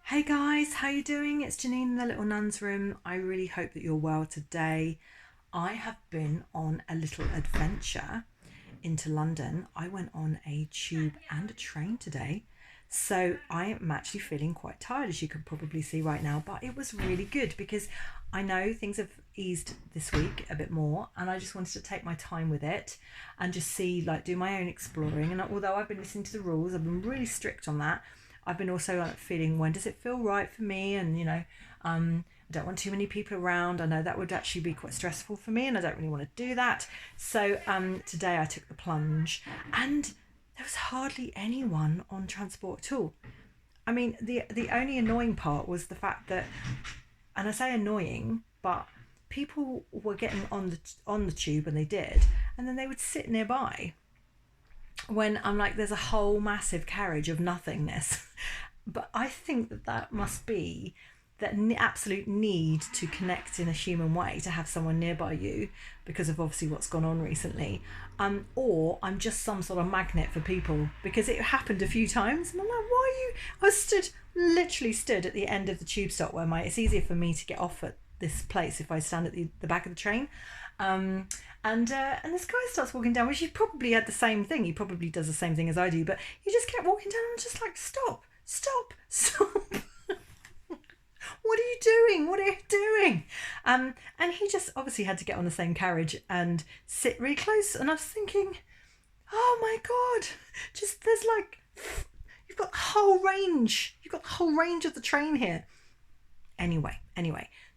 Hey guys, how you doing? It's Janine in the Little Nun's Room. I really hope that you're well today. I have been on a little adventure into London. I went on a tube and a train today. So I am actually feeling quite tired, as you can probably see right now, but it was really good because I know things have eased this week a bit more, and I just wanted to take my time with it and just see, like, do my own exploring. And although I've been listening to the rules, I've been really strict on that. I've been also feeling, when does it feel right for me, and I don't want too many people around. I know that would actually be quite stressful for me, and I don't really want to do that. So today I took the plunge, and there was hardly anyone on transport at all. I mean, the only annoying part was the fact that, and I say annoying, but people were getting on the tube, and they did, and then they would sit nearby when I'm like, there's a whole massive carriage of nothingness. But I think that must be that absolute need to connect in a human way, to have someone nearby you because of obviously what's gone on recently. Or I'm just some sort of magnet for people, because it happened a few times and I'm like, why are you? I was literally stood at the end of the tube stop where it's easier for me to get off at this place if I stand at the back of the train. And this guy starts walking down, which he probably had the same thing. He probably does the same thing as I do, but he just kept walking down. And I'm just like, stop, stop, stop. What are you doing? What are you doing? And he just obviously had to get on the same carriage and sit really close. And I was thinking, oh my God, just there's like, you've got the whole range. You've got the whole range of the train here. Anyway,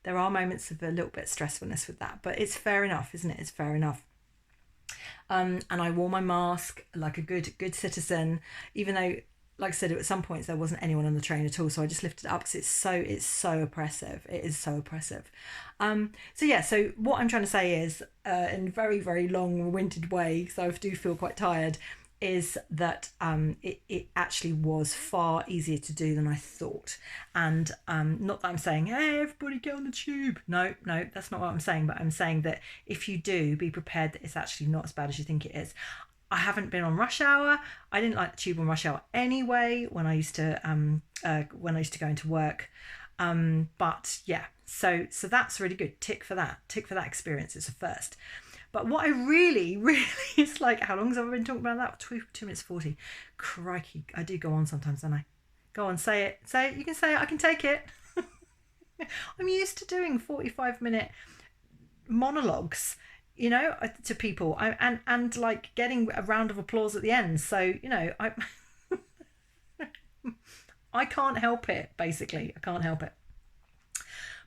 there are moments of a little bit of stressfulness with that, but it's fair enough, isn't it? It's fair enough. And I wore my mask like a good citizen, even though, like I said, at some points there wasn't anyone on the train at all. So I just lifted it up because it's so oppressive. It is so oppressive. So yeah. So what I'm trying to say is, in a very very long-winded way, so I do feel quite tired, is that it actually was far easier to do than I thought. And not that I'm saying, hey, everybody get on the tube. No, that's not what I'm saying. But I'm saying that if you do, be prepared that it's actually not as bad as you think it is. I haven't been on rush hour. I didn't like the tube on rush hour anyway when I used to go into work. But yeah, so that's really good. Tick for that. Tick for that experience. It's a first. But what I really, really, it's like, how long have I been talking about that? 2 minutes 40. Crikey, I do go on sometimes, don't I? Go on, say it. Say it. You can say it. I can take it. I'm used to doing 45-minute monologues, to people. And like getting a round of applause at the end. So, I can't help it, basically. I can't help it.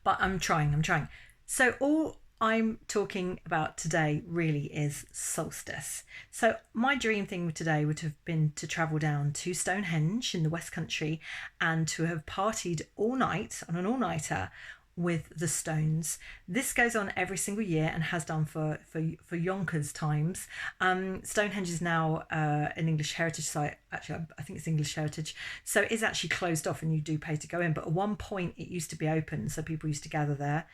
But I'm trying. So all I'm talking about today really is Solstice. So my dream thing today would have been to travel down to Stonehenge in the West Country and to have partied all night on an all-nighter with the Stones. This goes on every single year and has done for Yonkers times. Stonehenge is now an English heritage site. Actually, I think it's English heritage. So it is actually closed off and you do pay to go in. But at one point it used to be open, so people used to gather there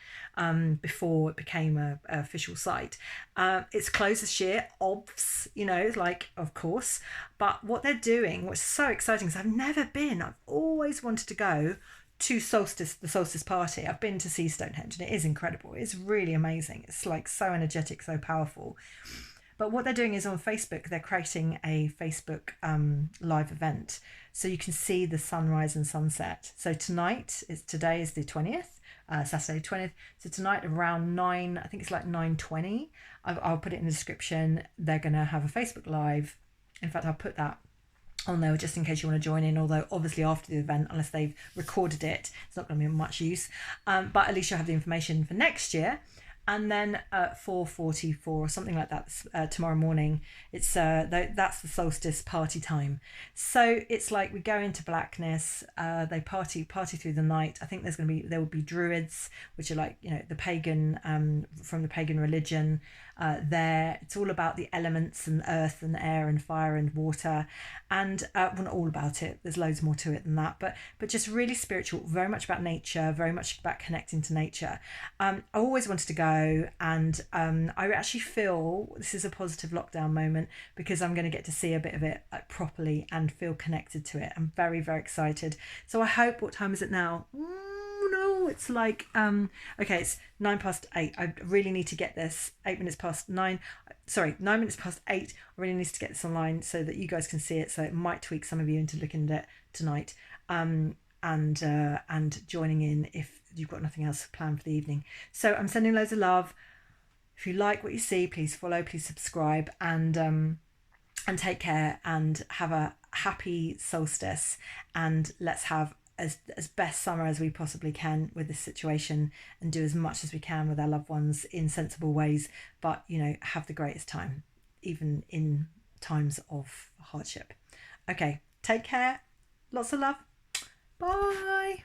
before it became a official site. It's closed this year, obvs, like, of course. But what they're doing, what's so exciting, is I've never been. I've always wanted to go to the Solstice party. I've been to see Stonehenge and it is incredible. It's really amazing. It's like so energetic, so powerful. But what they're doing is, on Facebook, they're creating a Facebook live event, so you can see the sunrise and sunset. So today is the 20th, Saturday 20th. So tonight around 9, I think it's like 9:20. I'll put it in the description. They're going to have a Facebook live. In fact, I'll put that on there just in case you want to join in, although obviously after the event, unless they've recorded it, it's not going to be much use, but at least you'll have the information for next year. And then at 4:44 or something like that, tomorrow morning, it's that's the Solstice party time. So it's like we go into blackness. They party through the night. I think there will be druids, which are like, the pagan, from the pagan religion. There, it's all about the elements and earth and air and fire and water, and well, not all about it. There's loads more to it than that, but just really spiritual, very much about nature, very much about connecting to nature. I always wanted to go. go. And I actually feel this is a positive lockdown moment because I'm going to get to see a bit of it properly and feel connected to it. I'm very, very excited. So I hope, what time is it now? No, it's like okay, it's 8:09. I really need to get this 8 minutes past 9. Sorry, 9 minutes past 8. I really need to get this online so that you guys can see it. So it might tweak some of you into looking at it tonight, and joining in if you've got nothing else planned for the evening. So I'm sending loads of love. If you like what you see, please follow, please subscribe, and take care, and have a happy solstice, and let's have as best summer as we possibly can with this situation, and do as much as we can with our loved ones in sensible ways, but have the greatest time even in times of hardship. Okay, take care, lots of love, bye.